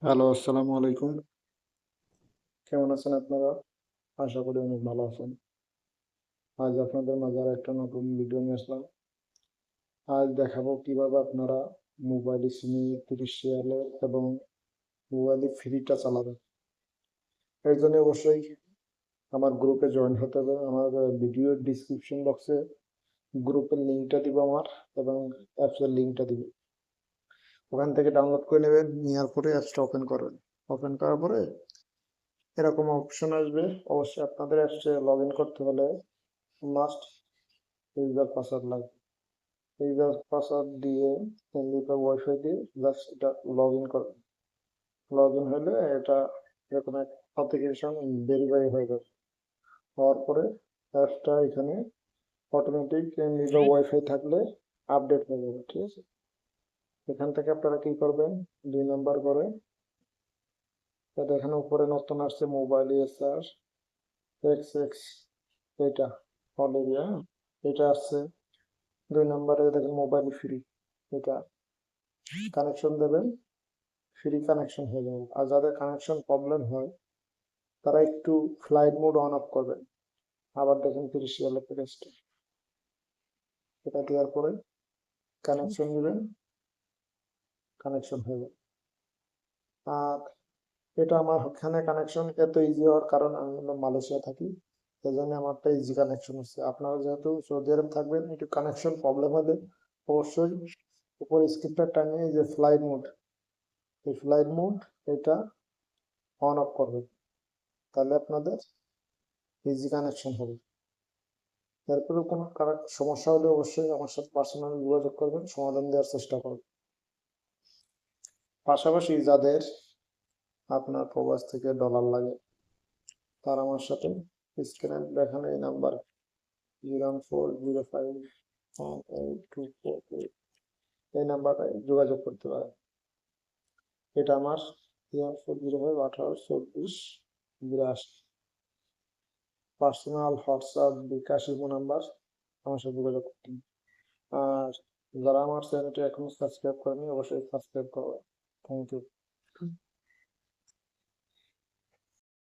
Hello, আসসালামু আলাইকুম। কেমন আছেন আপনারা? আশা করি অনেক ভালো আছেন। আজ আপনাদের মাঝে আর একটা নতুন ভিডিও নিয়ে আসলাম। আজ দেখাবো কিভাবে আপনারা মোবাইলে সিম 30 রিয়ালে এবং মোবাইলে ফ্রিটা চালাবেন। এর জন্য অবশ্যই আমার গ্রুপে জয়েন হতে হবে। আমার ভিডিওর ডিসক্রিপশন বক্সে গ্রুপের লিঙ্কটা দিব আমার, এবং অ্যাপসের লিঙ্কটা দিব। ওখান থেকে ডাউনলোড করে নেবেন, নেওয়ার পরে অ্যাপসটা ওপেন করবেন। ওপেন করার পরে এরকম অপশন আসবে। অবশ্যই আপনাদের অ্যাপসে লগ ইন করতে হলে মাস্ট ইউজার পাসওয়ার্ড লাগবে। ইউজার পাসওয়ার্ড দিয়ে এমনিতে ওয়াইফাই দিয়ে জাস্ট এটা লগ ইন করবেন। লগ ইন হলে এটা এরকম এক অ্যাপ্লিকেশন ভেরিফাই হয়ে যাবে। হওয়ার পরে অ্যাপটা এখানে অটোমেটিক এমনিতে ওয়াইফাই থাকলে আপডেট হয়ে যাবে, ঠিক আছে? এখান থেকে আপনারা কি করবেন, 2 নাম্বার করে এটা এখানে উপরে নতুন আসছে মোবাইল ইএসআর এক্স এটা অল এরিয়া, এটা আসছে। 2 নাম্বারে দেখেন মোবাইল ফ্রি, এটা কানেকশন দেবেন, ফ্রি কানেকশন হয়ে যাবে। আর যাদের কানেকশন প্রবলেম হয় তারা একটু ফ্লাইট মোড অন অফ করবেন। আবার দেখেন 30 রিয়ালের প্যাকেজটা, এটা দেওয়ার পরে কানেকশন নেবেন, কানেকশন হয়ে যাবে। আর এটা আমার ওখানে কানেকশন এত ইজি হওয়ার কারণ আমি হলো মালয়েশিয়া থাকি, সেই জন্য আমারটা ইজি কানেকশন হচ্ছে। আপনারা যেহেতু সৌদি আরব থাকবেন, একটু কানেকশন প্রবলেম হলে অবশ্যই উপর স্ক্রিনটা টানিয়ে যে ফ্লাইট মোড, এই ফ্লাইট মোড এটা অন অফ করবেন, তাহলে আপনাদের ইজি কানেকশন হবে। এরপরে কোনো সমস্যা হলে অবশ্যই আমার সাথে পার্সোনালি যোগাযোগ করবেন, সমাধান দেওয়ার চেষ্টা করবেন। পাশাপাশি যাদের আপনার প্রবাস থেকে ডলার লাগে তারা আমার সাথে স্ক্রিনে দেখানো এই নাম্বার 040518248 এই নাম্বারে যোগাযোগ করতে পারেন। এটা আমার 04051882482 পার্সোনাল হোয়াটসঅ্যাপ বিকাশ ইমো নাম্বার, আমার সাথে যোগাযোগ করতে। আর যারা আমার চ্যানেলটি এখনো সাবস্ক্রাইব করেনি অবশ্যই সাবস্ক্রাইব করবেন। Thank you.